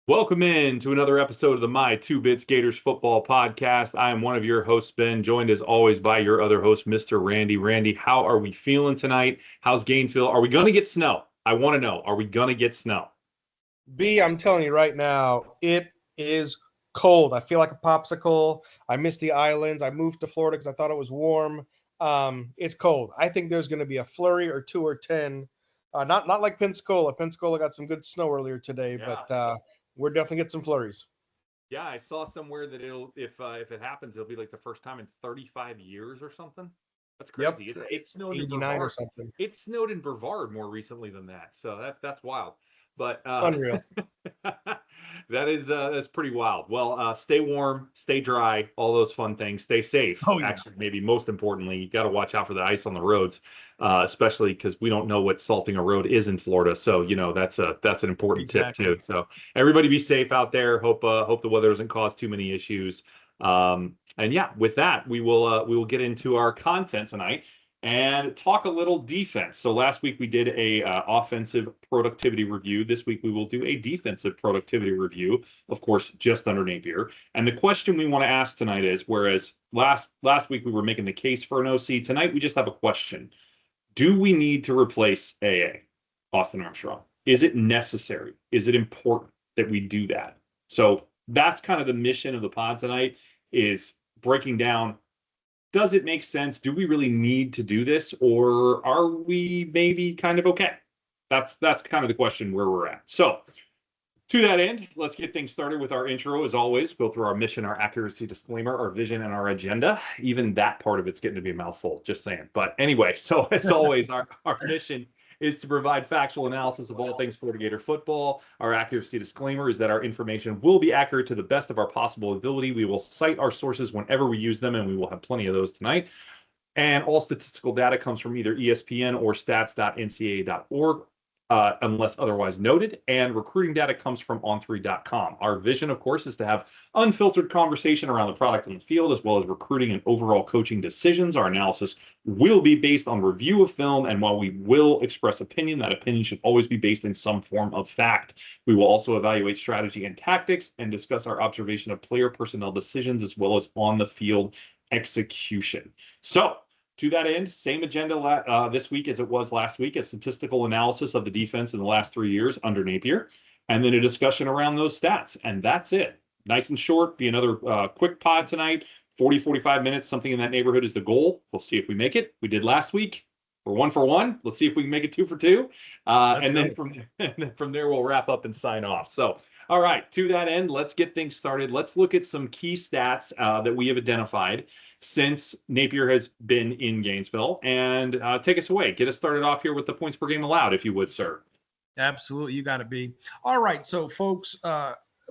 Welcome in to another episode of the My Two Bits Gators Football Podcast. I am one of your hosts, Ben, joined as always by your other host, Mr. Randy. Randy, how are we feeling tonight? How's Gainesville? Are we going to get snow? I want to know. Are we going to get snow? B, I'm telling you right now, it is cold. I feel like a popsicle. I miss the islands. I moved to Florida because I thought it was warm. It's cold. I think there's going to be a flurry or 2 or 10. Not like Pensacola. Pensacola got some good snow earlier today, but we're definitely get some flurries. Yeah, I saw somewhere that it'll if it happens, it'll be like the first time in 35 years or something. That's Yep, crazy. It snowed in 89 or Brevard. something. It snowed in Brevard more recently than that, so that's wild. But Unreal. that's pretty wild. Well, stay warm, stay dry, all those fun things. Stay safe. Oh, yeah. Actually, maybe most importantly, you got to watch out for the ice on the roads, especially because we don't know what salting a road is in Florida. So that's an important tip too. So everybody be safe out there. Hope the weather doesn't cause too many issues. And yeah, with that, we will get into our content tonight and talk a little defense. So last week we did a offensive productivity review. This week we will do a defensive productivity review, of course, just under Napier. And the question we want to ask tonight is, whereas last week we were making the case for an OC, tonight we just have a question. Do we need to replace AA, Austin Armstrong? Is it necessary? Is it important that we do that? So that's kind of the mission of the pod tonight, is breaking down, does it make sense? Do we really need to do this, or are we maybe kind of okay? That's kind of the question where we're at. So to that end, let's get things started with our intro. As always, go through our mission, our accuracy disclaimer, our vision, and our agenda. Even that part of it's getting to be a mouthful, just saying. But anyway, so as always, our mission is to provide factual analysis of all things Florida Gator football. Our accuracy disclaimer is that our information will be accurate to the best of our possible ability. We will cite our sources whenever we use them, and we will have plenty of those tonight. And all statistical data comes from either ESPN or stats.ncaa.org. Unless otherwise noted, and recruiting data comes from on3.com. Our vision, of course, is to have unfiltered conversation around the product in the field, as well as recruiting and overall coaching decisions. Our analysis will be based on review of film, and while we will express opinion, that opinion should always be based in some form of fact. We will also evaluate strategy and tactics and discuss our observation of player personnel decisions, as well as on the field execution. So, to that end, same agenda this week as it was last week, a statistical analysis of the defense in the last 3 years under Napier, and then a discussion around those stats. And that's it. Nice and short. Be another quick pod tonight, 40, 45 minutes, something in that neighborhood is the goal. We'll see if we make it. We did last week. We're 1 for 1. Let's see if we can make it 2 for 2. And then from there, we'll wrap up and sign off. So, all right, to that end, let's get things started. Let's look at some key stats that we have identified since Napier has been in Gainesville, and take us away. Get us started off here with the points per game allowed, if you would, sir. Absolutely, you got to be. All right, so folks,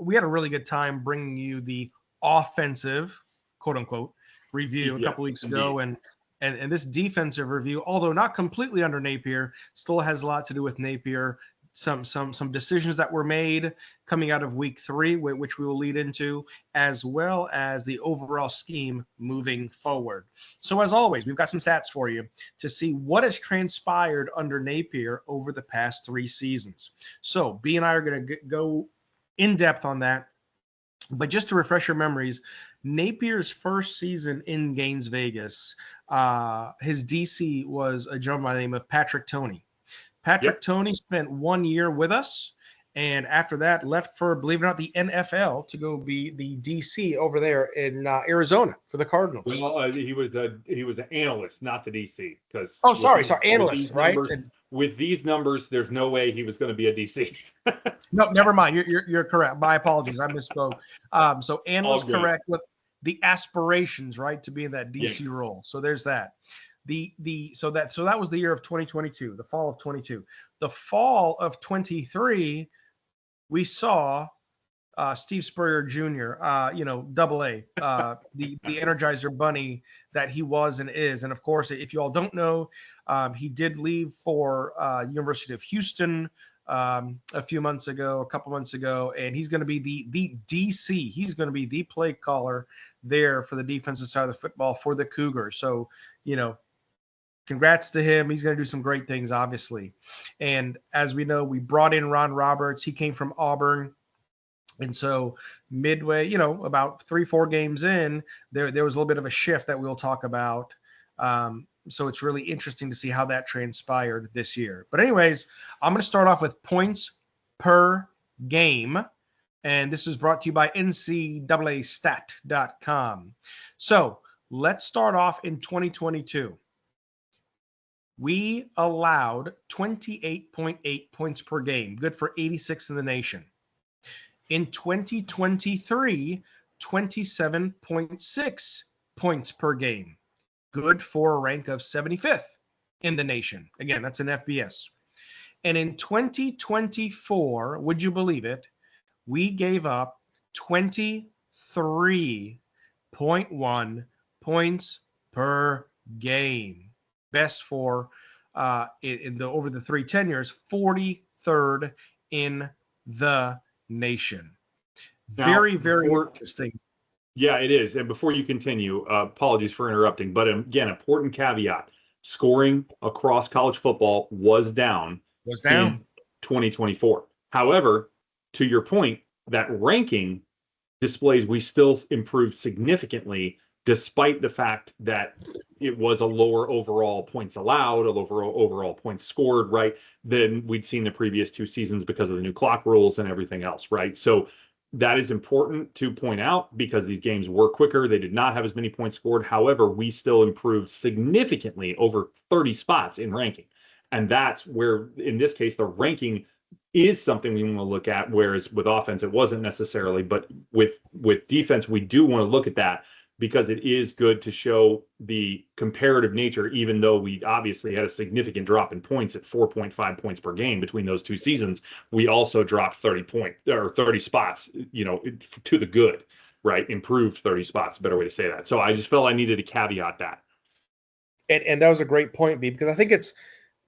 we had a really good time bringing you the offensive, quote unquote, review a couple weeks ago, and this defensive review, although not completely under Napier, still has a lot to do with Napier. Some decisions that were made coming out of week 3, which we will lead into, as well as the overall scheme moving forward. So as always, we've got some stats for you to see what has transpired under Napier over the past 3 seasons. So B and I are going to go in depth on that. But just to refresh your memories, Napier's first season in Gaines, Vegas, his DC was a gentleman by the name of Patrick Toney. Patrick Toney spent 1 year with us, and after that left for, believe it or not, the NFL to go be the DC over there in Arizona for the Cardinals. Well, he was an analyst, not the DC. Because analyst, right? With these numbers, there's no way he was going to be a DC. No, never mind. You're correct. My apologies. I misspoke. So analyst correct with the aspirations, right, to be in that DC role. So there's that. So that was the year of 2022, the fall of 22. The fall of 23, we saw Steve Spurrier Jr., double A, the Energizer Bunny that he was and is. And of course, if you all don't know, he did leave for University of Houston a couple months ago, and he's going to be the DC. He's going to be the play caller there for the defensive side of the football for the Cougars. So, congrats to him. He's going to do some great things, obviously. And as we know, we brought in Ron Roberts. He came from Auburn. And so midway, about 3-4 games in, there was a little bit of a shift that we'll talk about. So it's really interesting to see how that transpired this year. But anyways, I'm going to start off with points per game. And this is brought to you by NCAAstat.com. So let's start off in 2022. We allowed 28.8 points per game, good for 86th in the nation. In 2023, 27.6 points per game, good for a rank of 75th in the nation. Again, that's an FBS. And in 2024, would you believe it, we gave up 23.1 points per game. Best for over the 3 tenures, 43rd in the nation. Very interesting. Yeah, it is. And before you continue, apologies for interrupting, but again, important caveat: scoring across college football was down in 2024. However, to your point, that ranking displays we still improved significantly, despite the fact that it was a lower overall points allowed, a lower overall points scored, right, than we'd seen the previous 2 seasons because of the new clock rules and everything else, right? So that is important to point out because these games were quicker. They did not have as many points scored. However, we still improved significantly, over 30 spots in ranking. And that's where, in this case, the ranking is something we want to look at, whereas with offense, it wasn't necessarily. But with defense, we do want to look at that because it is good to show the comparative nature, even though we obviously had a significant drop in points at 4.5 points per game between those 2 seasons. We also dropped 30 spots, to the good, right? Improved 30 spots, better way to say that. So I just felt I needed to caveat that. And that was a great point, B, because I think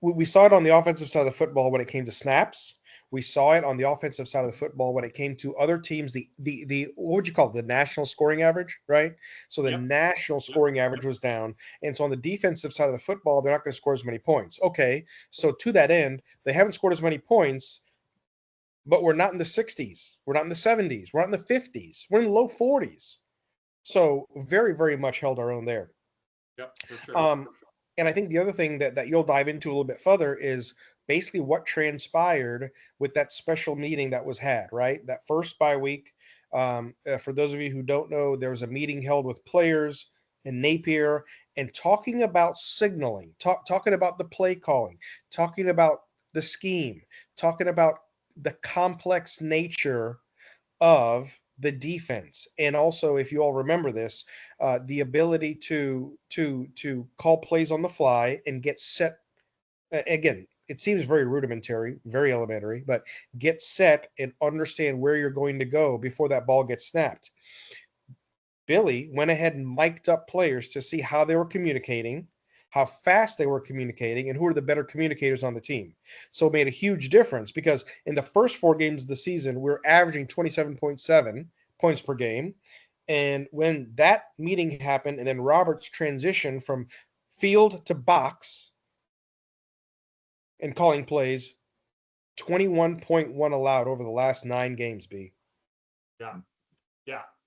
we saw it on the offensive side of the football when it came to snaps. We saw it on the offensive side of the football when it came to other teams, the what would you call it? The national scoring average, right? So the national scoring average was down. And so on the defensive side of the football, they're not going to score as many points. Okay, so to that end, they haven't scored as many points, but we're not in the 60s. We're not in the 70s. We're not in the 50s. We're in the low 40s. So very, very much held our own there. Yep, for sure. And I think the other thing that you'll dive into a little bit further is basically what transpired with that special meeting that was had, right? That first bye week. For those of you who don't know, there was a meeting held with players in Napier and talking about signaling, talking about the play calling, talking about the scheme, talking about the complex nature of the defense. And also, if you all remember this, the ability to call plays on the fly and get set. Again, it seems very rudimentary, very elementary, but get set and understand where you're going to go before that ball gets snapped. Billy went ahead and mic'd up players to see how they were communicating, how fast they were communicating, and who are the better communicators on the team. So it made a huge difference because in the first 4 games of the season, we're averaging 27.7 points per game. And when that meeting happened and then Roberts transitioned from field to box and calling plays, 21.1 allowed over the last 9 games, B. Yeah,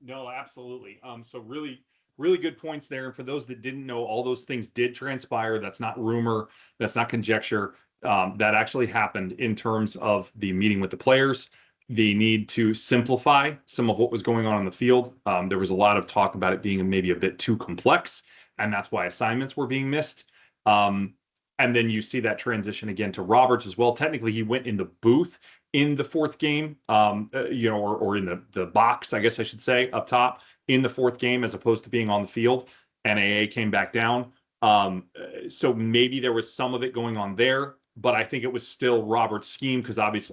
no, absolutely. So really, really good points there. And for those that didn't know, all those things did transpire. That's not rumor. That's not conjecture. That actually happened in terms of the meeting with the players, the need to simplify some of what was going on in the field. There was a lot of talk about it being maybe a bit too complex, and that's why assignments were being missed. And then you see that transition again to Roberts as well. Technically, he went in the booth in the 4th game, or in the box, I guess I should say, up top in the 4th game, as opposed to being on the field. NAA came back down. So maybe there was some of it going on there, but I think it was still Roberts' scheme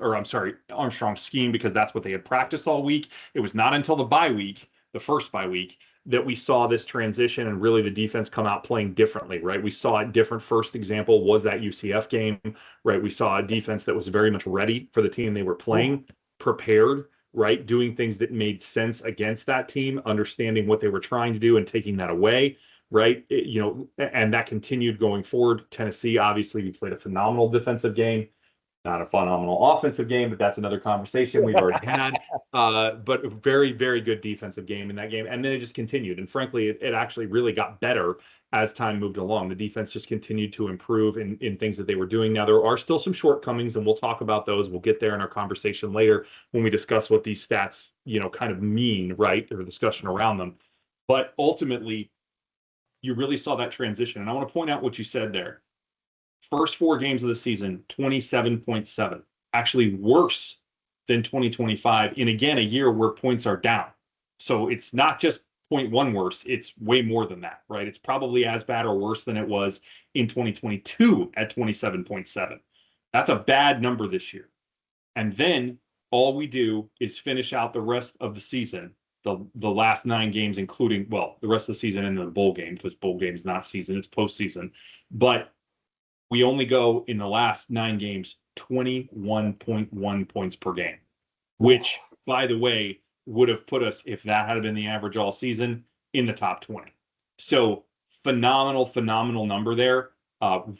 Armstrong's scheme, because that's what they had practiced all week. It was not until the bye week, the first bye week, that we saw this transition and really the defense come out playing differently, right? We saw a different. First example was that UCF game, right? We saw a defense that was very much ready for the team they were playing, prepared, right? Doing things that made sense against that team, understanding what they were trying to do and taking that away, right? And that continued going forward. Tennessee, obviously, we played a phenomenal defensive game. Not a phenomenal offensive game, but that's another conversation we've already had. But a very, very good defensive game in that game. And then it just continued. And frankly, it actually really got better as time moved along. The defense just continued to improve in things that they were doing. Now, there are still some shortcomings, and we'll talk about those. We'll get there in our conversation later when we discuss what these stats, kind of mean, right? Or discussion around them. But ultimately, you really saw that transition. And I want to point out what you said there. First 4 games of the season, 27.7, actually worse than 2025. And again, a year where points are down. So it's not just 0.1 worse, it's way more than that, right? It's probably as bad or worse than it was in 2022 at 27.7. That's a bad number this year. And then all we do is finish out the rest of the season, the last 9 games, including, well, the rest of the season and the bowl game, because bowl game is not season, it's postseason. But we only go in the last 9 games, 21.1 points per game, which, by the way, would have put us, if that had been the average all season, in the top 20. So phenomenal number there.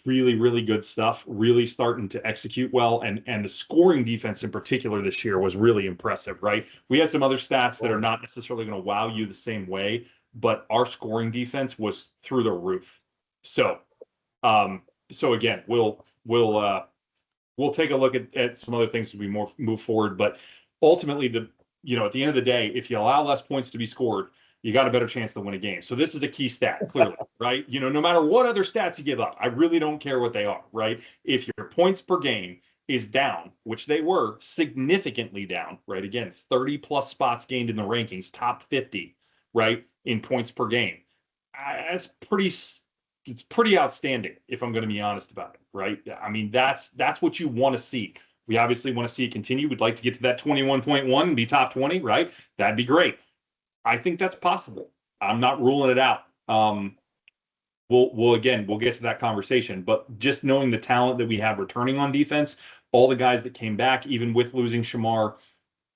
Really, really good stuff. Really starting to execute well. And the scoring defense in particular this year was really impressive, right? We had some other stats that are not necessarily going to wow you the same way, but our scoring defense was through the roof. So again, we'll take a look at some other things as we move forward. But ultimately, at the end of the day, if you allow less points to be scored, you got a better chance to win a game. So this is a key stat, clearly, right? No matter what other stats you give up, I really don't care what they are, right? If your points per game is down, which they were significantly down, right? Again, 30 plus spots gained in the rankings, top 50, right? In points per game. It's pretty outstanding, if I'm going to be honest about it, right? I mean, that's what you want to see. We obviously want to see it continue. We'd like to get to that 21.1 and be top 20, right? That'd be great. I think that's possible. I'm not ruling it out. We'll get to that conversation, but just knowing the talent that we have returning on defense, all the guys that came back, even with losing Shamar,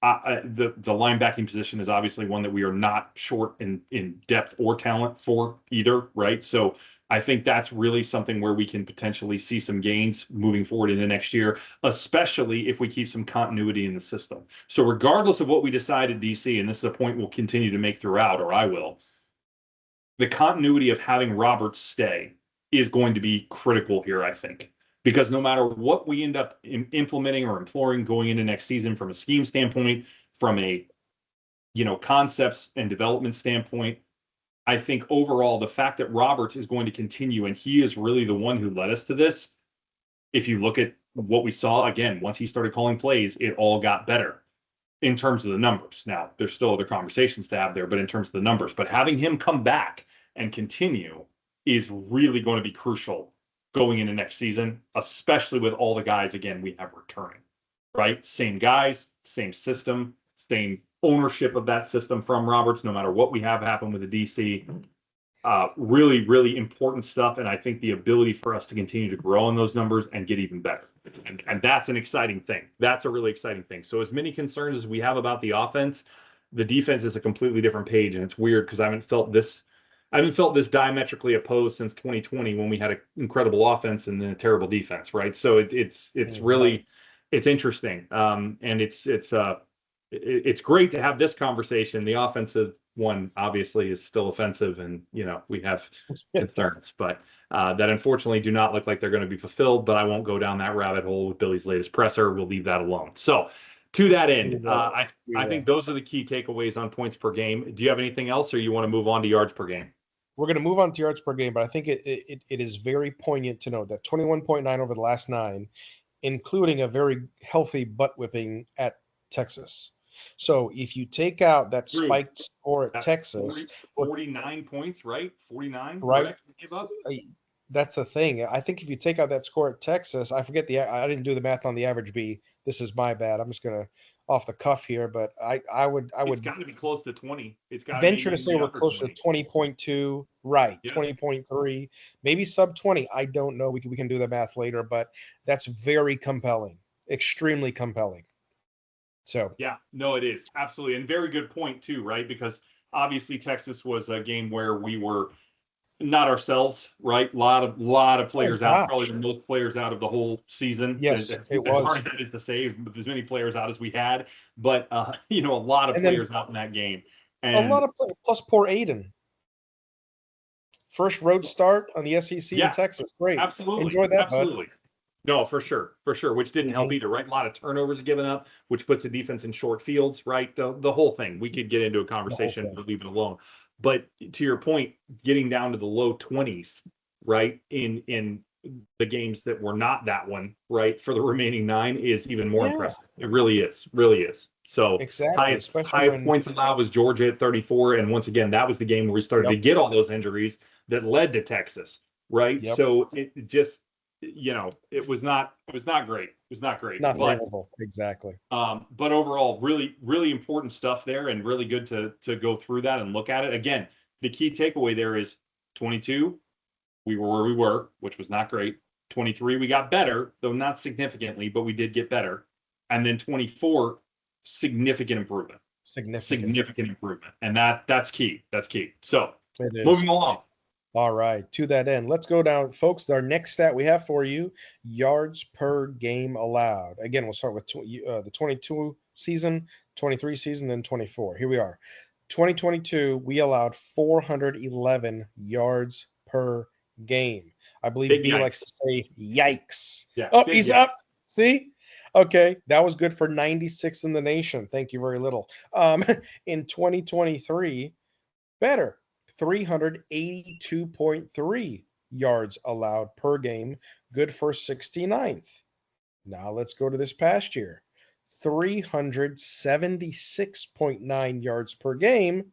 the linebacking position is obviously one that we are not short in depth or talent for either, right? So I think that's really something where we can potentially see some gains moving forward into next year, especially if we keep some continuity in the system. So regardless of what we decide at DC, and this is a point we'll continue to make throughout, or I will, the continuity of having Roberts stay is going to be critical here, I think. Because no matter what we end up implementing or employing going into next season from a scheme standpoint, from a concepts and development standpoint, I think overall the fact that Roberts is going to continue, and he is really the one who led us to this. If you look at what we saw, again, once he started calling plays, it all got better in terms of the numbers. Now, there's still other conversations to have there, but in terms of the numbers. But having him come back and continue is really going to be crucial going into next season, especially with all the guys, again, we have returning, right? Same guys, same system, same ownership of that system from Roberts, no matter what we have happen with the DC. Really, really important stuff. And I think the ability for us to continue to grow in those numbers and get even better. And that's an exciting thing. That's a really exciting thing. So as many concerns as we have about the offense, the defense is a completely different page. And it's weird because I haven't felt this diametrically opposed since 2020 when we had an incredible offense and then a terrible defense, right? So it's really, it's interesting. And it's great to have this conversation. The offensive one obviously is still offensive, and we have concerns, but that unfortunately do not look like they're going to be fulfilled. But I won't go down that rabbit hole with Billy's latest presser. We'll leave that alone. So to that end, I think those are the key takeaways on points per game. Do you have anything else, or you want to move on to yards per game? We're going to move on to yards per game, but I think it is very poignant to note that 21.9 over the last 9, including a very healthy butt whipping at Texas. So if you take out that spiked score at Texas, 49 points, right? 49, right? That's the thing. I think if you take out that score at Texas, I didn't do the math on the average B. This is my bad. I'm just gonna off the cuff here, but I would. It's got to be close to 20. It's got to venture to say we're close to 20.2, right? Yeah. 20.3, maybe sub 20. I don't know. We can do the math later, but that's very compelling, extremely compelling. So yeah, no, it is absolutely, and very good point too, right? Because obviously Texas was a game where we were Not ourselves, right? A lot of players out, probably Gosh. the most players out of the whole season. Yes, it As hard was. as it is to say, with as many players out as we had, but a lot of And then players out in that game. a lot And of plus poor Aiden. First road start on the SEC in yeah, Texas. Great. absolutely, Enjoy that, bud. absolutely. No, for sure, which didn't help Mhm. either, right? A lot of turnovers given up, which puts the defense in short fields, right? The whole thing. We could get into a The whole conversation, thing. but leave it alone. But to your point, getting down to the low 20s, right, in the games that were not that one, right, for the remaining 9 is even more Yeah, impressive. It really is, really is. So exactly. highest Especially highest when, points allowed was Georgia at 34, and once again, that was the game where we started to yep, get all those injuries that led to Texas, right? yep, So it just it was not great. It was not great. not favorable. Exactly. But overall, really, really important stuff there, and really good to go through that and look at it. Again, the key takeaway there is 22, we were where we were, which was not great. 23, we got better, though not significantly, but we did get better. And then 24, significant improvement. Significant improvement. And that's key. That's key. So It is. moving along. All right. To that end, let's go down, folks. Our next stat we have for you: yards per game allowed. Again, we'll start with the 22 season, 23 season, then 24. Here we are. 2022, we allowed 411 yards per game. I believe Big B yikes. likes to say yikes. Yeah. Oh, big he's yikes. up. See? Okay, that was good for 96 in the nation. Thank you very little. In 2023, better. 382.3 yards allowed per game, good for 69th. Now let's go to this past year. 376.9 yards per game,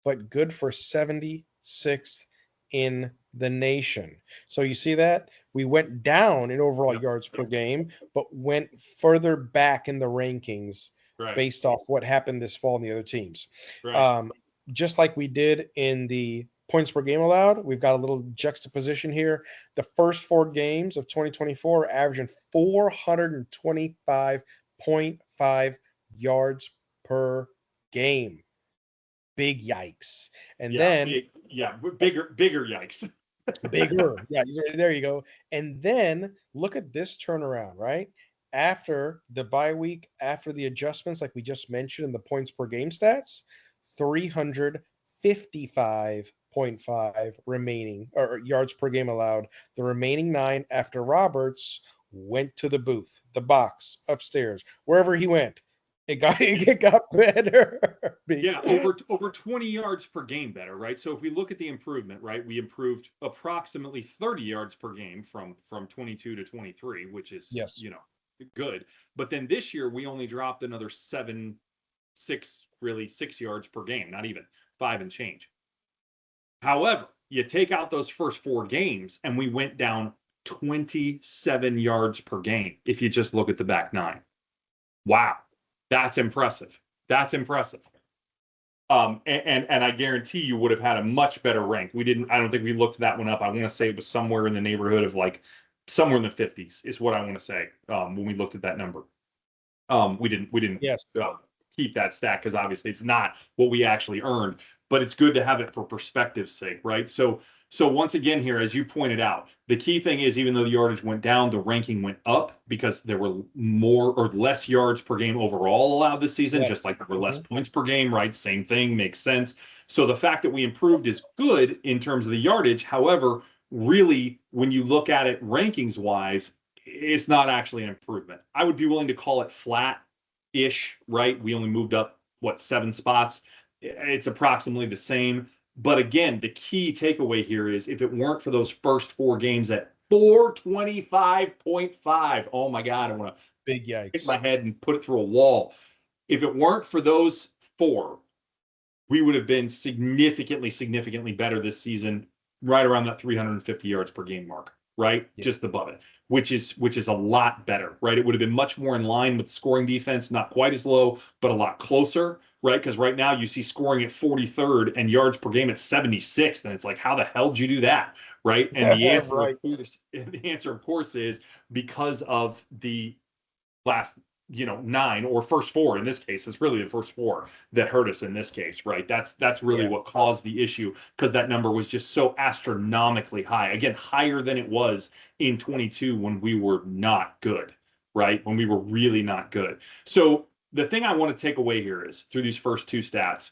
but good for 76th in the nation. So you see that? We went down in overall Yep. yards per game, but went further back in the rankings Right. based off what happened this fall in the other teams. Right. Just like we did in the points per game allowed, we've got a little juxtaposition here. The first 4 games of 2024 are averaging 425.5 yards per game. Big yikes. And then bigger yikes. bigger. Yeah, there you go. And then look at this turnaround, right? After the bye week, after the adjustments, like we just mentioned in the points per game stats, 355.5 remaining or yards per game allowed. The remaining 9 after Roberts went to the booth, the box, upstairs, wherever he went. It got better. Yeah, over 20 yards per game better, right? So if we look at the improvement, right, we improved approximately 30 yards per game from 22 to 23, which is Yes. Good. But then this year we only dropped another 6 yards per game, not even 5 and change. However, you take out those first 4 games and we went down 27 yards per game if you just look at the back 9. Wow. That's impressive. That's impressive. And I guarantee you would have had a much better rank. I don't think we looked that one up. I want to say it was somewhere in the neighborhood of somewhere in the 50s is what I want to say when we looked at that number. We didn't Yes. Keep that stat because obviously it's not what we actually earned, but it's good to have it for perspective's sake, right? So once again here, as you pointed out, the key thing is even though the yardage went down, the ranking went up because there were more or less yards per game overall allowed this season, just like there were less points per game, right? Same thing, makes sense. So the fact that we improved is good in terms of the yardage. However, really, when you look at it rankings wise, it's not actually an improvement. I would be willing to call it flat-ish, right? We only moved up, 7 spots? It's approximately the same. But again, the key takeaway here is if it weren't for those first 4 games at 425.5, oh my God, I want to Big yikes. hit my head and put it through a wall. If it weren't for those 4, we would have been significantly better this season, right around that 350 yards per game mark, right? Yeah. Just above it, which is a lot better, right? It would have been much more in line with the scoring defense, not quite as low, but a lot closer, right? Because right now you see scoring at 43rd and yards per game at 76th, and it's like, how the hell did you do that, right? And the answer, the answer, of course, is because of the last 9 or first 4 in this case. It's really the first 4 that hurt us in this case, right? That's really what caused the issue, because that number was just so astronomically high. Again, higher than it was in 22 when we were not good, right? When we were really not good. So the thing I want to take away here is, through these first 2 stats,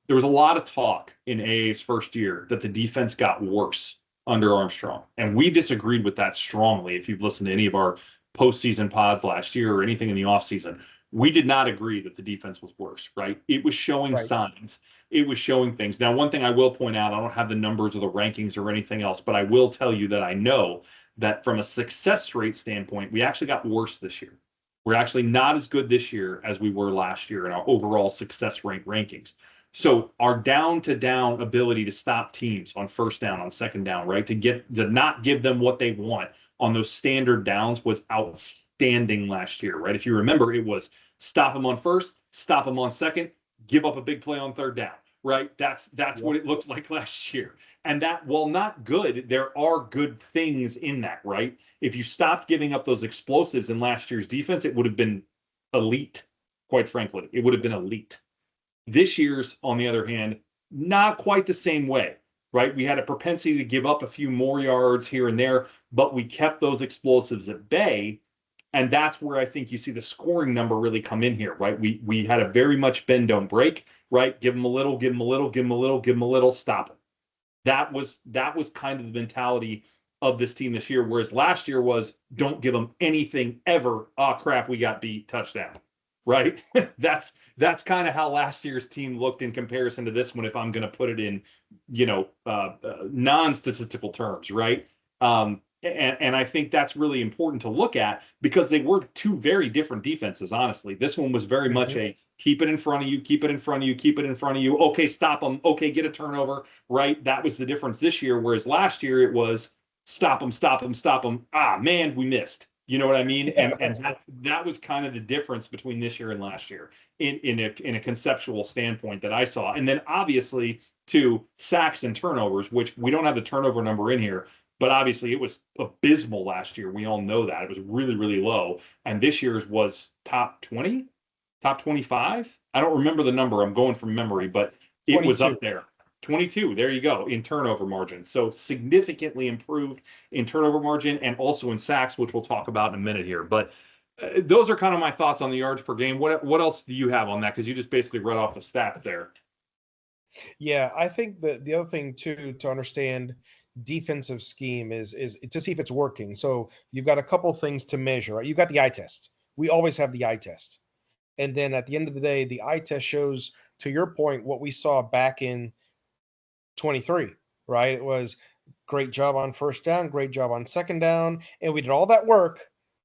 there was a lot of talk in AA's first year that the defense got worse under Armstrong. And we disagreed with that strongly. If you've listened to any of our postseason pods last year or anything in the offseason, we did not agree that the defense was worse, right? It was showing signs. It was showing things. Now, one thing I will point out, I don't have the numbers or the rankings or anything else, but I will tell you that I know that from a success rate standpoint, we actually got worse this year. We're actually not as good this year as we were last year in our overall success rate rankings. So our down-to-down ability to stop teams on first down, on second down, right, to not give them what they want on those standard downs was outstanding last year, right? If you remember, it was stop them on first, stop them on second, give up a big play on third down, right? That's what it looked like last year. And that, while not good, there are good things in that, right? If you stopped giving up those explosives in last year's defense, it would have been elite, quite frankly. It would have been elite. This year's, on the other hand, not quite the same way, right? We had a propensity to give up a few more yards here and there, but we kept those explosives at bay. And that's where I think you see the scoring number really come in here, right? We had a very much bend, don't break, right? Give them a little, give them a little, give them a little, give them a little, stop it. That was kind of the mentality of this team this year, whereas last year was don't give them anything ever. Oh, crap, we got beat, touchdown. Right? That's kind of how last year's team looked in comparison to this one, if I'm going to put it in, non-statistical terms, right? And I think that's really important to look at, because they were 2 very different defenses, honestly. This one was very much a keep it in front of you, keep it in front of you, keep it in front of you. Okay, stop them. Okay, get a turnover, right? That was the difference this year, whereas last year it was stop them, stop them, stop them. Ah, man, we missed. You know what I mean? And that was kind of the difference between this year and last year in a conceptual standpoint that I saw. And then obviously, to sacks and turnovers, which we don't have the turnover number in here, but obviously it was abysmal last year. We all know that. It was really, really low. And this year's was top 20, top 25. I don't remember the number. I'm going from memory, but it 22. Was up there. 22, there you go, in turnover margin. So significantly improved in turnover margin and also in sacks, which we'll talk about in a minute here. But those are kind of my thoughts on the yards per game. What else do you have on that? Because you just basically read off the stat there. Yeah, I think the other thing, too, to understand defensive scheme is to see if it's working. So you've got a couple things to measure, right? You've got the eye test. We always have the eye test. And then at the end of the day, the eye test shows, to your point, what we saw back in 23, right? It was great job on first down, great job on second down, and we did all that work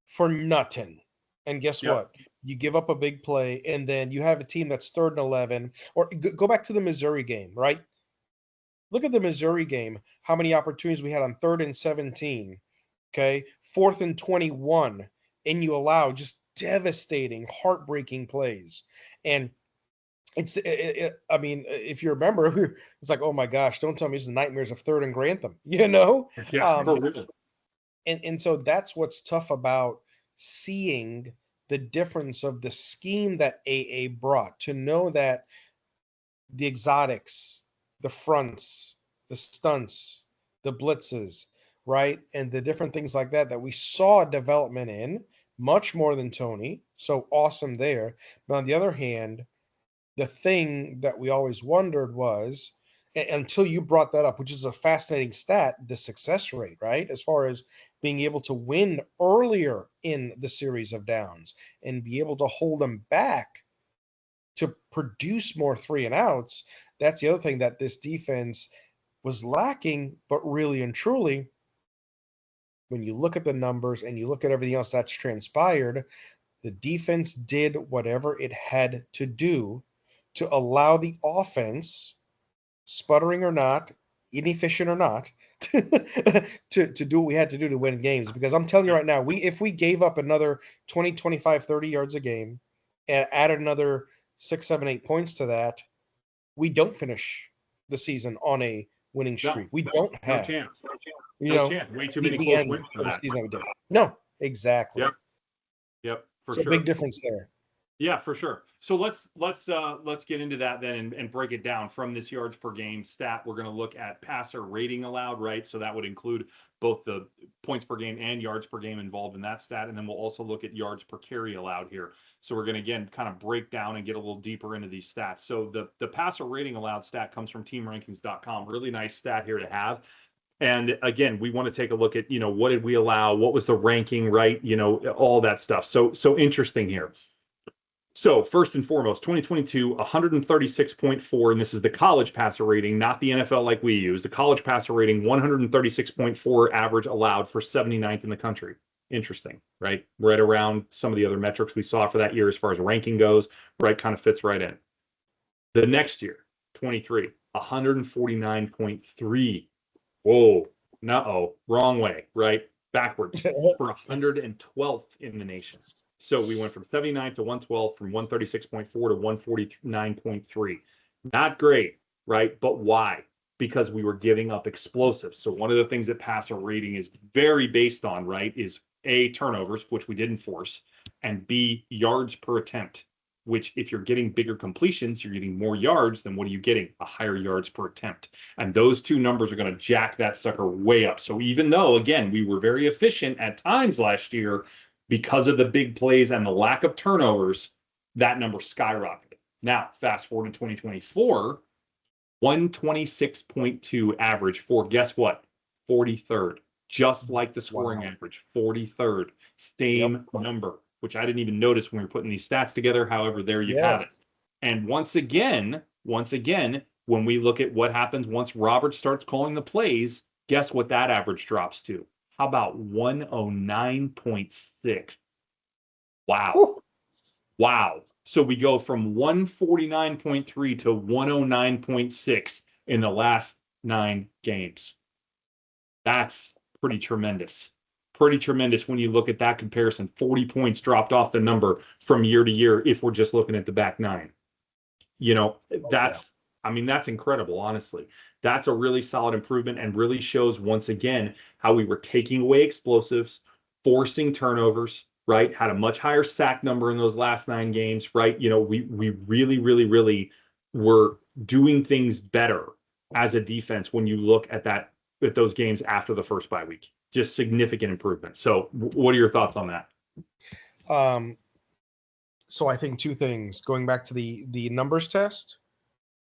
for nothing. And guess what? You give up a big play, and then you have a team that's 3rd and 11. Or go back to the Missouri game, right? Look at the Missouri game, how many opportunities we had on 3rd and 17, okay? 4th and 21, and you allow just devastating, heartbreaking plays. And I mean, if you remember, it's like, oh my gosh, don't tell me it's the nightmares of 3rd and Grantham, Yeah. And so that's what's tough about seeing the difference of the scheme that AA brought, to know that the exotics, the fronts, the stunts, the blitzes, right? And the different things like that we saw development in, much more than Tony. So awesome there. But on the other hand, the thing that we always wondered was, until you brought that up, which is a fascinating stat, the success rate, right? As far as being able to win earlier in the series of downs and be able to hold them back to produce more 3 and outs. That's the other thing that this defense was lacking, but really and truly, when you look at the numbers and you look at everything else that's transpired, the defense did whatever it had to do to allow the offense, sputtering or not, inefficient or not, to do what we had to do to win games. Because I'm telling you right now, if we gave up another 20, 25, 30 yards a game and added another 6, 7, 8 points to that, we don't finish the season on a winning streak. We don't have. No chance. No chance. Way too many close wins for that. The season we did. No, exactly. Yep. for So sure. big difference there. Yeah, for sure. So let's get into that then and break it down from this yards per game stat. We're going to look at passer rating allowed, right? So that would include both the points per game and yards per game involved in that stat. And then we'll also look at yards per carry allowed here. So we're going to, again, kind of break down and get a little deeper into these stats. So the passer rating allowed stat comes from teamrankings.com. Really nice stat here to have. And again, we want to take a look at, what did we allow? What was the ranking, right? All that stuff. So interesting here. So first and foremost, 2022, 136.4, and this is the college passer rating, not the NFL like we use. The college passer rating, 136.4 average allowed for 79th in the country. Interesting, right? Right around some of the other metrics we saw for that year as far as ranking goes, right? Kind of fits right in. The next year, 23, 149.3. Whoa, no, wrong way, right? Backwards for 112th in the nation. So we went from 79 to 112, from 136.4 to 149.3. Not great, right? But why? Because we were giving up explosives. So one of the things that passer rating is very based on, right, is A, turnovers, which we didn't force, and B, yards per attempt, which if you're getting bigger completions, you're getting more yards, then what are you getting? A higher yards per attempt. And those two numbers are going to jack that sucker way up. So even though, again, we were very efficient at times last year, because of the big plays and the lack of turnovers, that number skyrocketed. Now, fast forward to 2024, 126.2 average for, guess what? 43rd. Just like the scoring average, 43rd. Same number, which I didn't even notice when we were putting these stats together. However, there you have it. And once again, when we look at what happens once Robert starts calling the plays, guess what that average drops to? How about 109.6? Wow. Whew. Wow. So we go from 149.3 to 109.6 in the last 9 games. That's pretty tremendous. Pretty tremendous when you look at that comparison. 40 points dropped off the number from year to year if we're just looking at the back 9. That's incredible, honestly. That's a really solid improvement and really shows once again how we were taking away explosives, forcing turnovers, right? Had a much higher sack number in those last 9 games, right? We really, really, really were doing things better as a defense when you look at those games after the first bye week. Just significant improvement. So what are your thoughts on that? So I think 2 things. Going back to the numbers test,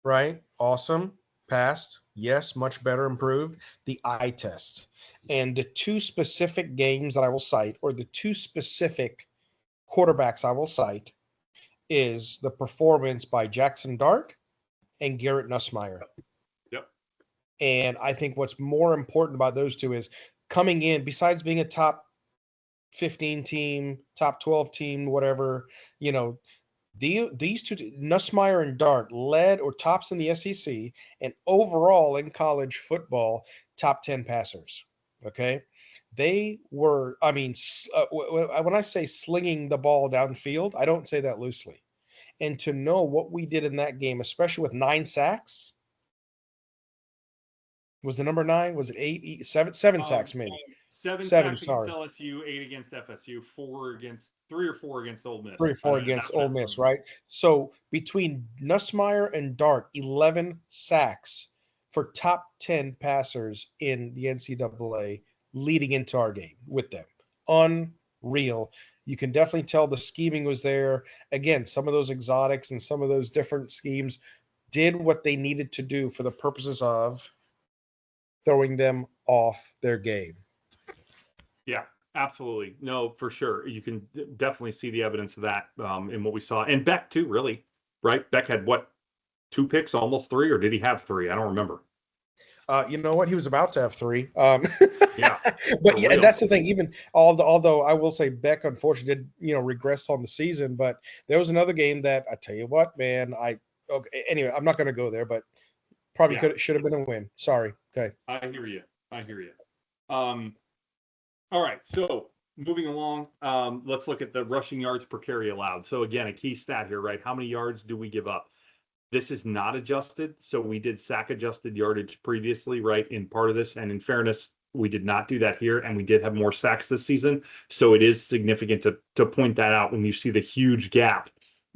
right? Awesome. Passed. Yes, much better, improved. The eye test. And the 2 specific games that I will cite, or the 2 specific quarterbacks I will cite, is the performance by Jackson Dart and Garrett Nussmeier. Yep. And I think what's more important about those 2 is coming in, besides being a top 15 team, top 12 team, whatever, these 2, Nussmeier and Dart, led or tops in the SEC and overall in college football, top 10 passers. Okay. They were, when I say slinging the ball downfield, I don't say that loosely. And to know what we did in that game, especially with 9 sacks, was the number 9? Was it 8, 7 sacks maybe? 7 sacks against LSU, 8 against FSU, 3 or 4 against Ole Miss. 3 or 4 against Ole Miss, right? So between Nussmeier and Dart, 11 sacks for top 10 passers in the NCAA leading into our game with them. Unreal. You can definitely tell the scheming was there. Again, some of those exotics and some of those different schemes did what they needed to do for the purposes of throwing them off their game. Yeah, absolutely. No, for sure. You can definitely see the evidence of that in what we saw. And Beck too, really, right? Beck had what, 2 picks, almost 3, or did he have 3? I don't remember. You know what? He was about to have 3. Yeah, but yeah, and that's the thing. Even although I will say Beck unfortunately did regress on the season, but there was another game that I tell you what, man. Anyway, I'm not going to go there, but probably should have been a win. Sorry. Okay. I hear you. All right, so moving along, let's look at the rushing yards per carry allowed. So again, a key stat here, right? How many yards do we give up? This is not adjusted. So we did sack adjusted yardage previously, right, in part of this. And in fairness, We did not do that here, and we did have more sacks this season. So it is significant to point that out when you see the huge gap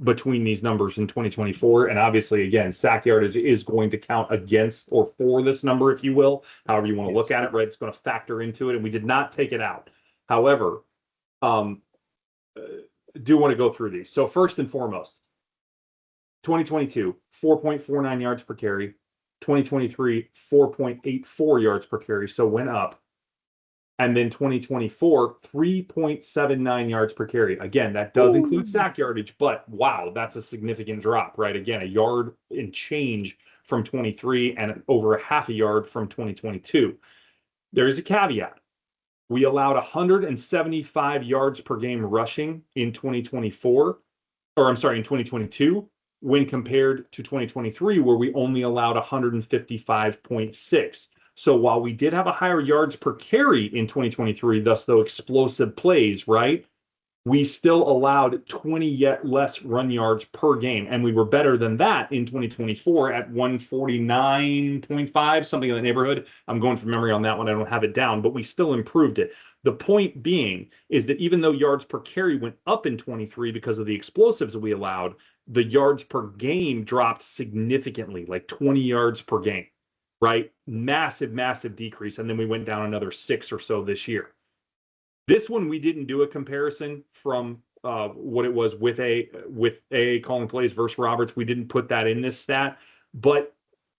between these numbers in 2024. And obviously, again, sack yardage is going to count against or for this number, if you will, however you want to look at it, right? It's going to factor into it, and we did not take it out. However, do want to go through these. So first and foremost, 2022, 4.49 yards per carry. 2023, 4.84 yards per carry, so went up. And then 2024, 3.79 yards per carry. Again, that does include sack yardage, but wow, that's a significant drop, right? Again, a yard and change from 23 and over a half a yard from 2022. There is a caveat. We allowed 175 yards per game rushing in 2024, or I'm sorry, in 2022, when compared to 2023, where we only allowed 155.6. So while we did have a higher yards per carry in 2023, thus though explosive plays, right? We still allowed 20 yet less run yards per game. And we were better than that in 2024 at 149.5, something in the neighborhood. I'm going from memory on that one. I don't have it down, but we still improved it. The point being is that even though yards per carry went up in 23 because of the explosives that we allowed, the yards per game dropped significantly, like 20 yards per game, right? Massive, massive decrease. And then we went down another 6 or so this year. This one, we didn't do a comparison from what it was with a calling plays versus Roberts. We didn't put that in this stat, but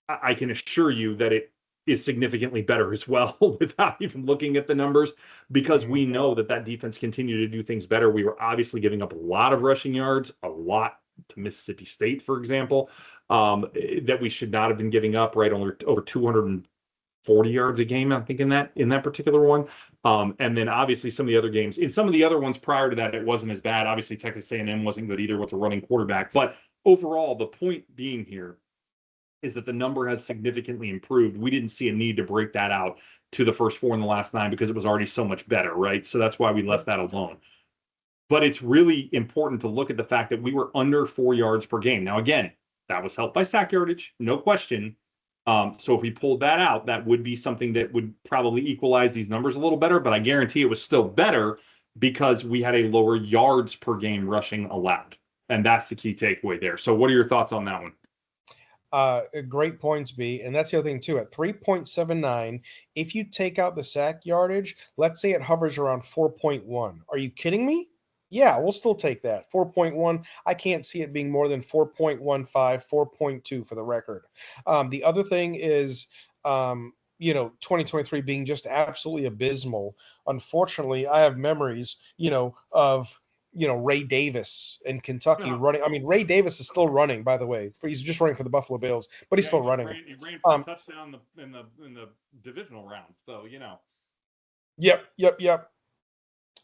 I can assure you that it is significantly better as well without even looking at the numbers, because we know that defense continued to do things better. We were obviously giving up a lot of rushing yards, a lot to Mississippi State, for example, that we should not have been giving up, right? Over 240 yards a game, I think, in that particular one. And then obviously some of the other games, in some of the other ones prior to that, it wasn't as bad. Obviously Texas A&M wasn't good either with a running quarterback. But overall, the point being here is that the number has significantly improved. We didn't see a need to break that out to the first 4 in the last 9 because it was already so much better, right? So that's why we left that alone. But it's really important to look at the fact that we were under 4 yards per game. Now, again, that was helped by sack yardage, no question. So if we pulled that out, that would be something that would probably equalize these numbers a little better, but I guarantee it was still better because we had a lower yards per game rushing allowed. And that's the key takeaway there. So what are your thoughts on that one? Great points, B. And that's the other thing, too. At 3.79, if you take out the sack yardage, let's say it hovers around 4.1. Are you kidding me? Yeah, we'll still take that. 4.1. I can't see it being more than 4.15, 4.2 for the record. The other thing is, 2023 being just absolutely abysmal. Unfortunately, I have memories, of Ray Davis in Kentucky running. I mean, Ray Davis is still running, by the way. He's just running for the Buffalo Bills, but he's still running. He ran for a touchdown in the divisional round. So, Yep.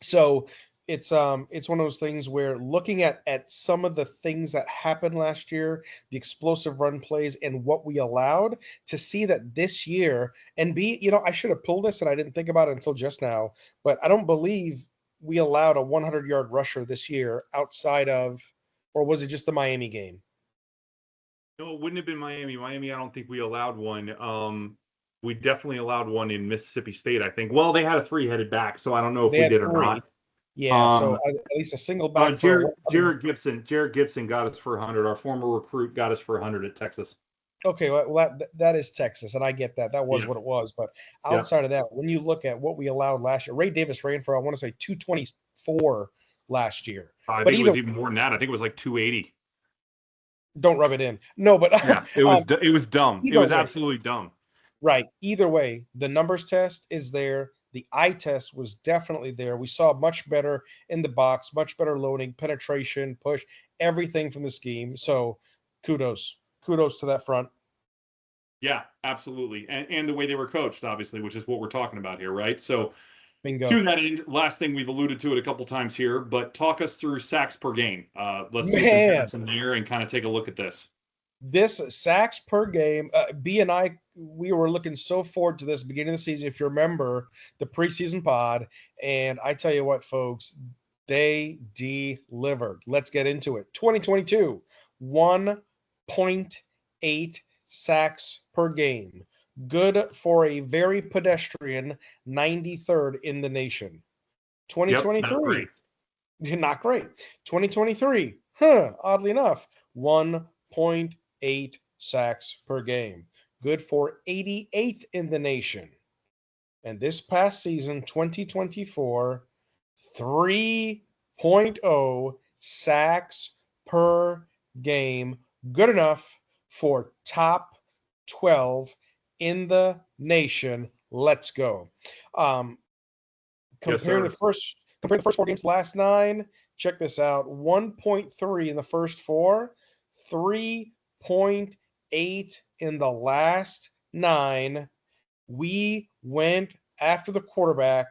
So it's one of those things where looking at some of the things that happened last year, the explosive run plays and what we allowed, to see that this year, and I should have pulled this and I didn't think about it until just now, but I don't believe we allowed a 100-yard rusher this year outside of, or was it just the Miami game? No, it wouldn't have been Miami. Miami, I don't think we allowed one. We definitely allowed one in Mississippi State, I think. Well, they had a 3-headed back, so I don't know if we did or not. Yeah, so at least a single back. Jared Gibson got us for 100. Our former recruit got us for 100 at Texas. Okay, well, that is Texas, and I get that. That was what it was. But outside of that, when you look at what we allowed last year, Ray Davis ran for, I want to say, 224 last year. I think it was even more than that. I think it was like 280. Don't rub it in. No, but yeah, it was dumb. It was absolutely dumb. Right. Either way, the numbers test is there. The eye test was definitely there. We saw much better in the box, much better loading, penetration, push, everything from the scheme. So kudos to that front. Yeah, absolutely. And the way they were coached, obviously, which is what we're talking about here, right? So bingo. To that end, last thing, we've alluded to it a couple times here, but talk us through sacks per game. Let's do some here and kind of take a look at this. This sacks per game, B and I, we were looking so forward to this beginning of the season. If you remember the preseason pod, and I tell you what, folks, they delivered. Let's get into it. 2022, 1.8 sacks per game. good for a very pedestrian 93rd in the nation. 2023, not great. 2023, oddly enough, 1.8 sacks per game. Good for 88th in the nation. And this past season, 2024, 3.0 sacks per game. Good enough for top 12 in the nation. Let's go. Comparing the first 4 games, last 9. Check this out: 1.3 in the first 4, 3.8 in the last 9. We went after the quarterback,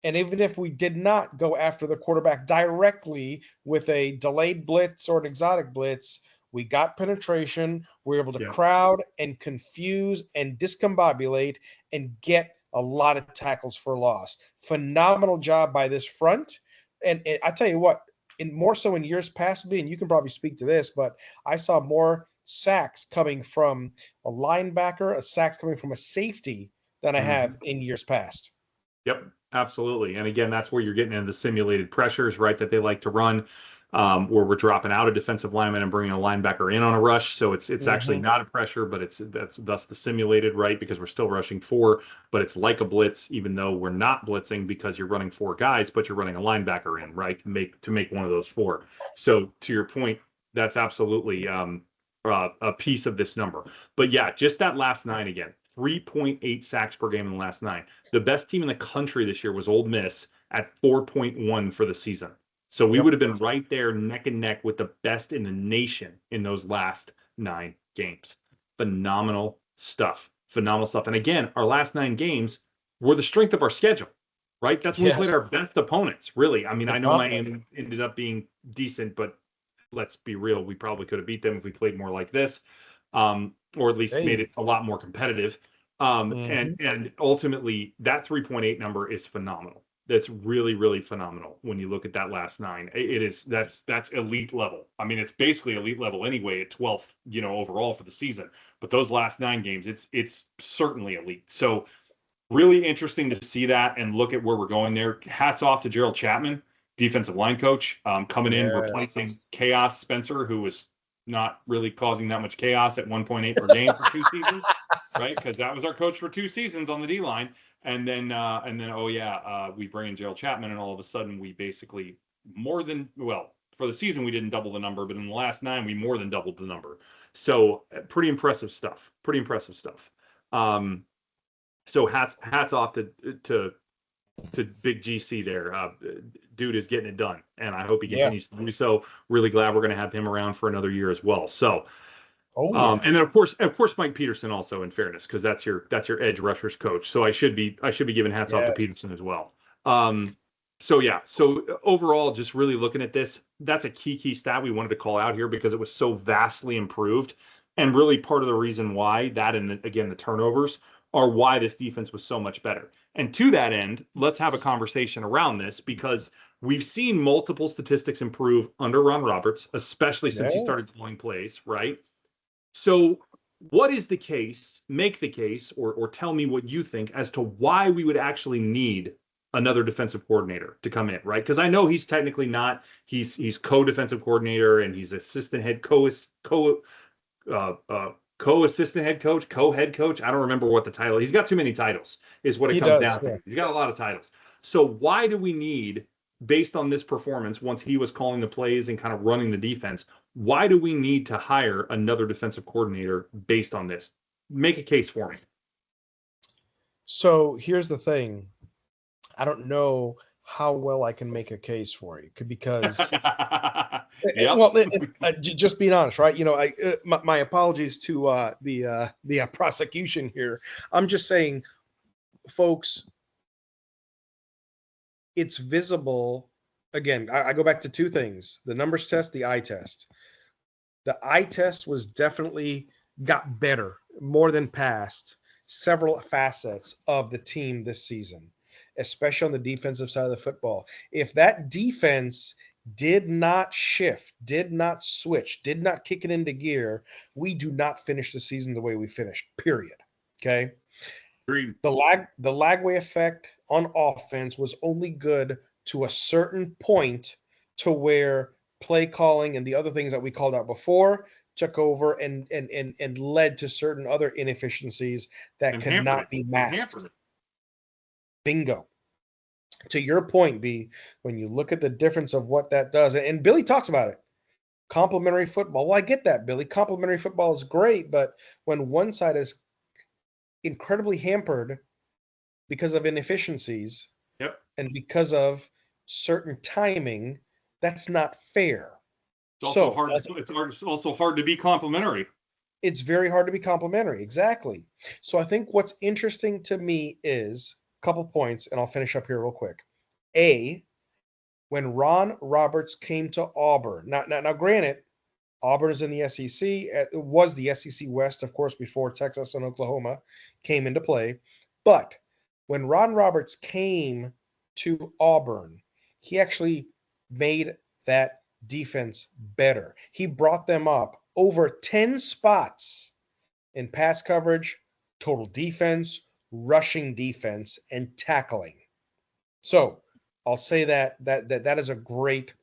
and even if we did not go after the quarterback directly with a delayed blitz or an exotic blitz, we got penetration. We were able to crowd and confuse and discombobulate and get a lot of tackles for loss. Phenomenal job by this front. And I tell you what, more so in years past, and you can probably speak to this, but I saw more sacks coming from a linebacker, sacks coming from a safety than I have in years past. Yep, absolutely. And again, that's where you're getting into the simulated pressures, right, that they like to run, where we're dropping out a defensive lineman and bringing a linebacker in on a rush. So it's actually not a pressure, but that's thus the simulated, right, because we're still rushing 4, but it's like a blitz, even though we're not blitzing because you're running 4 guys, but you're running a linebacker in, right, to make one of those 4. So to your point, that's absolutely a piece of this number. But yeah, just that last 9 again. 3.8 sacks per game in the last 9. The best team in the country this year was Ole Miss at 4.1 for the season. So we would have been right there neck and neck with the best in the nation in those last 9 games. Phenomenal stuff. Phenomenal stuff. And again, our last 9 games were the strength of our schedule, right? That's when we played our best opponents, really. I mean, I know Miami ended up being decent, but let's be real. We probably could have beat them if we played more like this. Or at least made it a lot more competitive. And ultimately, that 3.8 number is phenomenal. That's really, really phenomenal when you look at that last 9. That's elite level. I mean, it's basically elite level anyway at 12th, overall for the season. But those last 9 games, it's certainly elite. So really interesting to see that and look at where we're going there. Hats off to Gerald Chapman, defensive line coach, coming in, replacing Chaos Spencer, who was not really causing that much chaos at 1.8 per game for 2 seasons, right? Because that was our coach for 2 seasons on the D line, and then we bring in Gerald Chapman, and all of a sudden we basically for the season we didn't double the number, but in the last 9 we more than doubled the number. So pretty impressive stuff. So hats off to Big GC there. Dude is getting it done, and I hope he continues to do so. Really glad we're going to have him around for another year as well. So, and then of course Mike Peterson also, in fairness, because that's your edge rushers coach. So I should be giving hats off to Peterson as well. So overall, just really looking at this, that's a key stat we wanted to call out here because it was so vastly improved, and really part of the reason why that, and again the turnovers, are why this defense was so much better. And to that end, let's have a conversation around this because we've seen multiple statistics improve under Ron Roberts, especially since he started calling plays, right? So what is the case, make the case, or tell me what you think as to why we would actually need another defensive coordinator to come in, right? Because I know he's technically not, he's co-defensive coordinator and he's assistant head co-assistant head coach, co-head coach. I don't remember what the title. He's got too many titles, is what it comes down to. He's got a lot of titles. So why do we need, based on this performance, once he was calling the plays and kind of running the defense, why do we need to hire another defensive coordinator based on this? Make a case for me. So here's the thing. I don't know how well I can make a case for you because just being honest, right? My apologies to the prosecution here. I'm just saying, folks, it's visible. Again, I go back to 2 things: the numbers test, the eye test. The eye test was definitely got better, more than passed several facets of the team this season, especially on the defensive side of the football. If that defense did not shift, did not switch, did not kick it into gear, we do not finish the season the way we finished, period. Okay. Agreed. The Lagway effect on offense was only good to a certain point, to where play calling and the other things that we called out before took over and led to certain other inefficiencies that And could hampered not it. be And masked. hampered it. Bingo. To your point, B, when you look at the difference of what that does, and Billy talks about it, complementary football. Well, I get that, Billy. Complementary football is great, but when one side is incredibly hampered because of inefficiencies Yep. and because of certain timing, that's not fair. It's also So hard. It's also hard to be complimentary. it's very hard to be complimentary. Exactly. So I think what's interesting to me is a couple points, and I'll finish up here real quick. A, when Ron Roberts came to Auburn, now granted, Auburn is in the SEC. It was the SEC West, of course, before Texas and Oklahoma came into play. But when Ron Roberts came to Auburn, he actually made that defense better. He brought them up over 10 spots in pass coverage, total defense, rushing defense, and tackling. So I'll say that is a great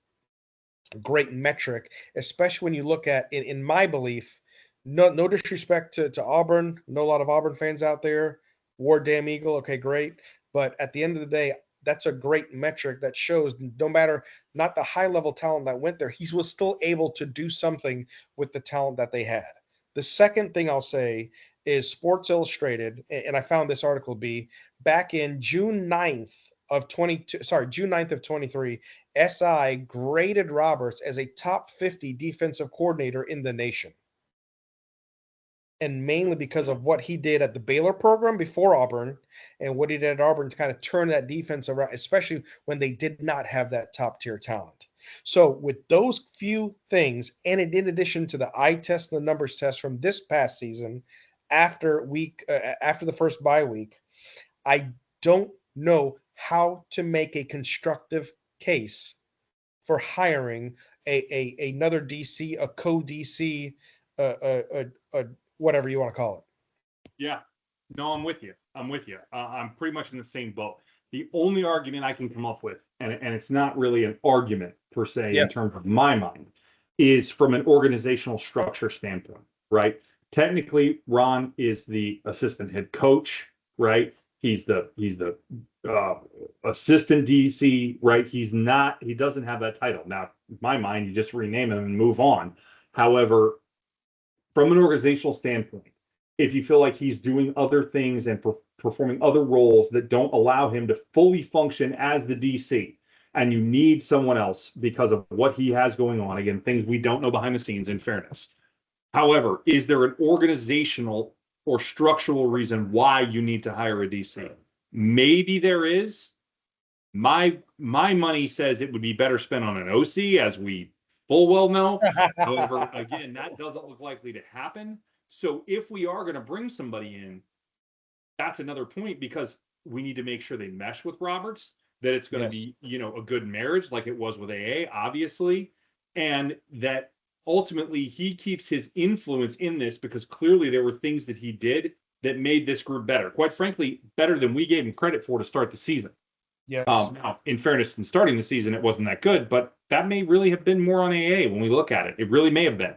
metric, especially when you look at, in my belief, no disrespect to Auburn, know a lot of Auburn fans out there. War damn Eagle, okay, great. But at the end of the day, that's a great metric that shows no matter not the high level talent that went there, he was still able to do something with the talent that they had. The second thing I'll say is Sports Illustrated, and I found this article back in June 9th of 23, SI graded Roberts as a top 50 defensive coordinator in the nation. And mainly because of what he did at the Baylor program before Auburn and what he did at Auburn to kind of turn that defense around, especially when they did not have that top tier talent. So with those few things, and in addition to the eye test and the numbers test from this past season, after the first bye week, I don't know how to make a constructive case for hiring another DC, a co-DC, whatever you want to call it. Yeah. No, I'm with you. I'm pretty much in the same boat. The only argument I can come up with, and it's not really an argument per se in terms of my mind, is from an organizational structure standpoint, right? Technically, Ron is the assistant head coach, right? He's the assistant DC, right? He doesn't have that title. Now, in my mind, you just rename him and move on. However, from an organizational standpoint, if you feel like he's doing other things and performing other roles that don't allow him to fully function as the DC, and you need someone else because of what he has going on, again, things we don't know behind the scenes, in fairness. However, is there an organizational or structural reason why you need to hire a DC? Maybe there is. My money says it would be better spent on an OC, as we full well know. However, again, that doesn't look likely to happen. So if we are going to bring somebody in, that's another point, because we need to make sure they mesh with Roberts, that it's going to be, a good marriage like it was with AA, obviously, and that ultimately he keeps his influence in this, because clearly there were things that he did that made this group better. Quite frankly, better than we gave him credit for to start the season. Yes. Now, in fairness, in starting the season, it wasn't that good, but that may really have been more on AA when we look at it. It really may have been.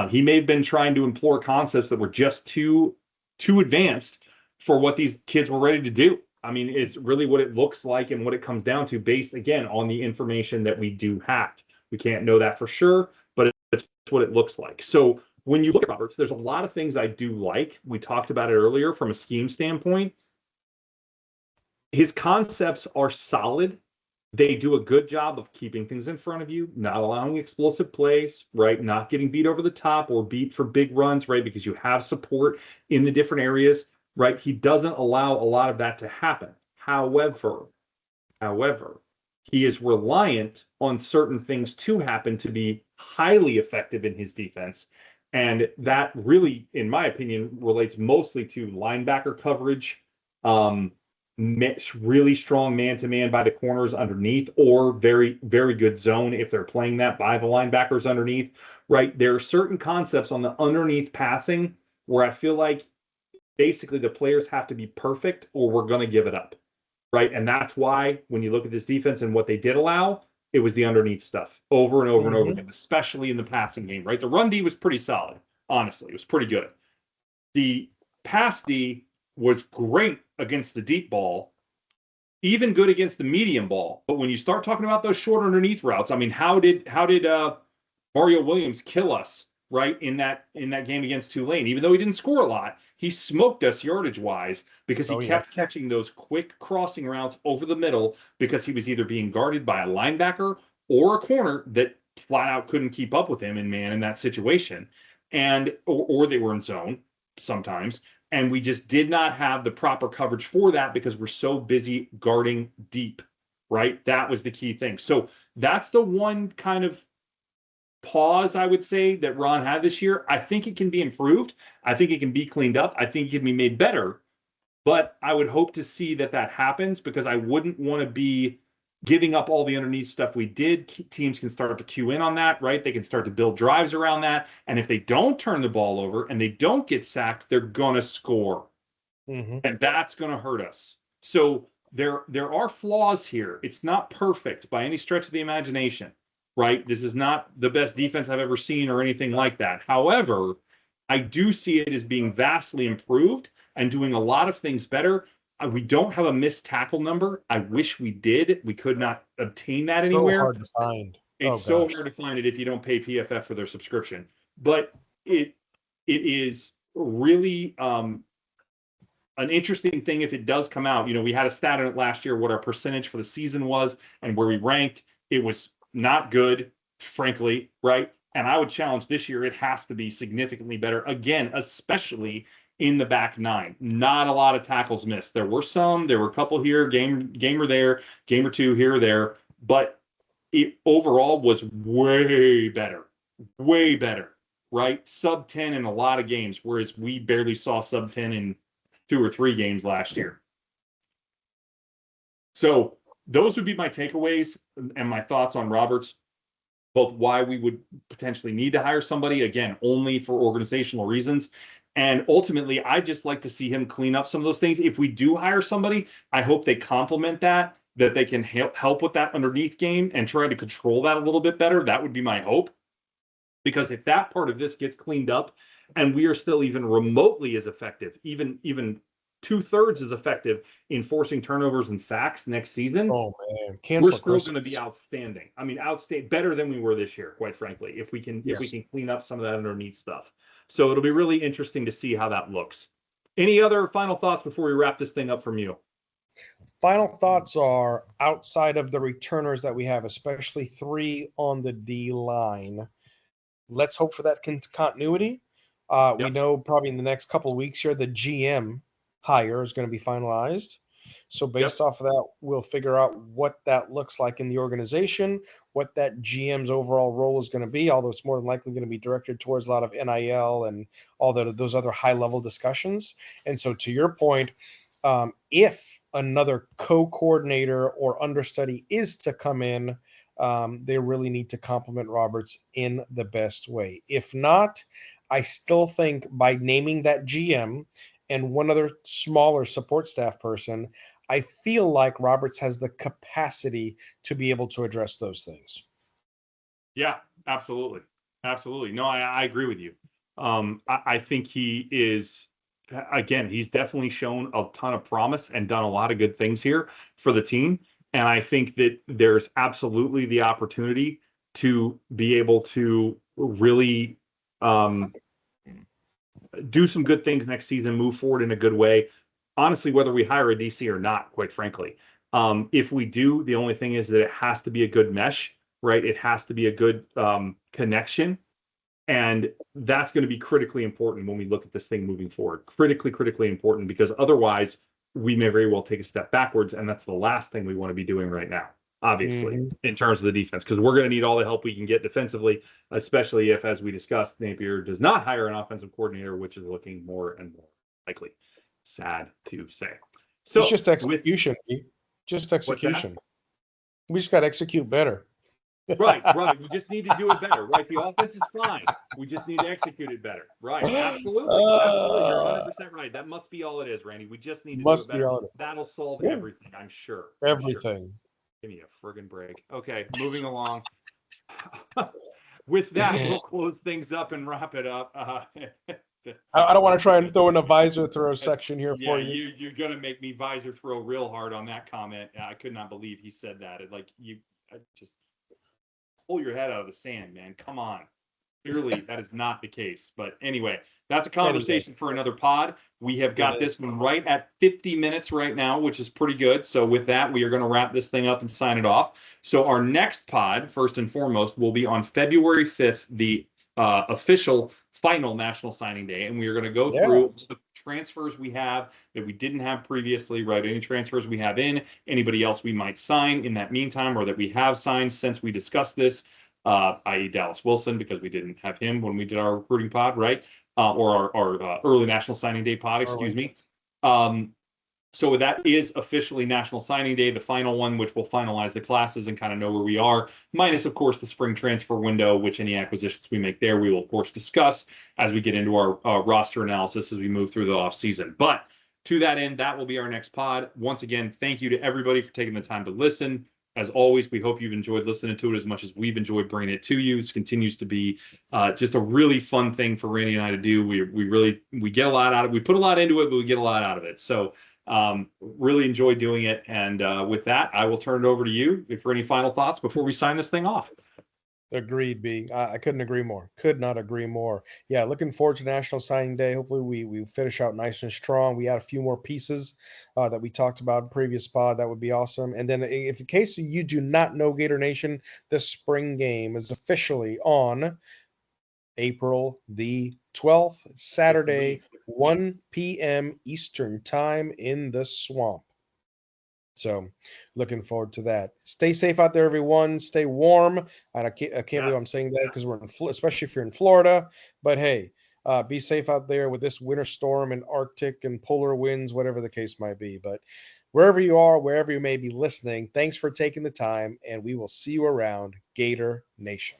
He may have been trying to implore concepts that were just too advanced for what these kids were ready to do. I mean, it's really what it looks like and what it comes down to, based, again, on the information that we do have. We can't know that for sure, but it's what it looks like. So when you look at Roberts, there's a lot of things I do like. We talked about it earlier from a scheme standpoint. His concepts are solid. They do a good job of keeping things in front of you, not allowing explosive plays, right? Not getting beat over the top or beat for big runs, right? Because you have support in the different areas, right? He doesn't allow a lot of that to happen. However, he is reliant on certain things to happen to be highly effective in his defense. And that really, in my opinion, relates mostly to linebacker coverage, really strong man-to-man by the corners underneath, or very, very good zone if they're playing that by the linebackers underneath, right? There are certain concepts on the underneath passing where I feel like basically the players have to be perfect or we're going to give it up, right? And that's why when you look at this defense and what they did allow, it was the underneath stuff over and over and over again, especially in the passing game, right? The run D was pretty solid, honestly. It was pretty good. The pass D was great against the deep ball, even good against the medium ball. But when you start talking about those short underneath routes, I mean, how did Mario Williams kill us, right, in that game against Tulane? Even though he didn't score a lot, he smoked us yardage wise because he kept catching those quick crossing routes over the middle because he was either being guarded by a linebacker or a corner that flat out couldn't keep up with him in man in that situation, and or they were in zone sometimes. And we just did not have the proper coverage for that because we're so busy guarding deep, right? That was the key thing. So that's the one kind of pause I would say that Ron had this year. I think it can be improved. I think it can be cleaned up. I think it can be made better. But I would hope to see that happens because I wouldn't want to be giving up all the underneath stuff we did. Teams can start to cue in on that, right? They can start to build drives around that. And if they don't turn the ball over and they don't get sacked, they're going to score. And that's going to hurt us. So there are flaws here. It's not perfect by any stretch of the imagination, right? This is not the best defense I've ever seen or anything like that. However, I do see it as being vastly improved and doing a lot of things better. We don't have a missed tackle number. I wish we did. We could not obtain that anywhere. So hard to find. It's so hard to find it if you don't pay PFF for their subscription. But it is really an interesting thing if it does come out. You know, we had a stat on it last year, what our percentage for the season was and where we ranked. It was not good, frankly, right? And I would challenge this year, it has to be significantly better. Again, especially in the back nine. Not a lot of tackles missed. There were some. There were a couple here, game or there, game or two here or there. But it overall was way better, right? Sub 10 in a lot of games, whereas we barely saw sub 10 in 2 or 3 games last year. So those would be my takeaways and my thoughts on Roberts, both why we would potentially need to hire somebody, again, only for organizational reasons. And ultimately, I'd just like to see him clean up some of those things. If we do hire somebody, I hope they complement that they can help with that underneath game and try to control that a little bit better. That would be my hope. Because if that part of this gets cleaned up and we are still even remotely as effective, even 2/3 as effective in forcing turnovers and sacks next season, we're still going to be outstanding. I mean, better than we were this year, quite frankly, if we can clean up some of that underneath stuff. So it'll be really interesting to see how that looks. Any other final thoughts before we wrap this thing up from you? Final thoughts are, outside of the returners that we have, especially 3 on the D line, let's hope for that continuity. We know probably in the next couple of weeks here, the GM hire is going to be finalized. So based off of that, we'll figure out what that looks like in the organization, what that GM's overall role is going to be, although it's more than likely going to be directed towards a lot of NIL and all those other high-level discussions. And so to your point, if another co-coordinator or understudy is to come in, they really need to complement Roberts in the best way. If not, I still think by naming that GM and one other smaller support staff person, I feel like Roberts has the capacity to be able to address those things. Yeah, absolutely. Absolutely. No, I agree with you. I think he is, again, he's definitely shown a ton of promise and done a lot of good things here for the team. And I think that there's absolutely the opportunity to be able to really do some good things next season, move forward in a good way. Honestly, whether we hire a DC or not, quite frankly. If we do, the only thing is that it has to be a good mesh, right? It has to be a good connection. And that's going to be critically important when we look at this thing moving forward. Critically important, because otherwise we may very well take a step backwards. And that's the last thing we want to be doing right now, obviously, in terms of the defense, because we're going to need all the help we can get defensively, especially if, as we discussed, Napier does not hire an offensive coordinator, which is looking more and more likely. Sad to say. So it's just execution. Just execution. We just got to execute better. Right. We just need to do it better, right? The offense is fine. We just need to execute it better. Right. Absolutely. Absolutely. You're 100% right. That must be all it is, Randy. We just need to do it Must be better. on it. That'll solve Yeah. everything, I'm sure. Everything. Give me a friggin' break. Okay, moving along. With that, we'll close things up and wrap it up. I don't want to try and throw in a visor throw section here for you. You're gonna make me visor throw real hard on that comment. I could not believe he said that. Just pull your head out of the sand, man. Come on. Clearly, that is not the case. But anyway, that's a conversation for another pod. We have got this one right at 50 minutes right now, which is pretty good. So with that, we are going to wrap this thing up and sign it off. So our next pod, first and foremost, will be on February 5th, the official final National Signing Day. And we are going to go through the transfers we have that we didn't have previously, right? Any transfers we have in, anybody else we might sign in that meantime, or that we have signed since we discussed this. I.e. Dallas Wilson, because we didn't have him when we did our recruiting pod, right? Or our early National Signing Day pod, excuse me. So that is officially National Signing Day, the final one, which will finalize the classes and kind of know where we are, minus, of course, the spring transfer window, which any acquisitions we make there, we will, of course, discuss as we get into our roster analysis as we move through the offseason. But to that end, that will be our next pod. Once again, thank you to everybody for taking the time to listen. As always, we hope you've enjoyed listening to it as much as we've enjoyed bringing it to you. This continues to be just a really fun thing for Randy and I to do. We get a lot out of it. We put a lot into it, but we get a lot out of it. So really enjoy doing it. And with that, I will turn it over to you for any final thoughts before we sign this thing off. Agreed, B. I couldn't agree more. Could not agree more. Yeah, looking forward to National Signing Day. Hopefully, we finish out nice and strong. We add a few more pieces that we talked about in previous pod. That would be awesome. And then, if in case you do not know, Gator Nation, the spring game is officially on April the 12th, Saturday, 1 p.m. Eastern Time in the Swamp. So looking forward to that. Stay safe out there, everyone. Stay warm. And I can't believe I'm saying that because we're in, especially if you're in Florida. But hey, be safe out there with this winter storm and Arctic and polar winds, whatever the case might be. But wherever you are, wherever you may be listening, thanks for taking the time, and we will see you around, Gator Nation.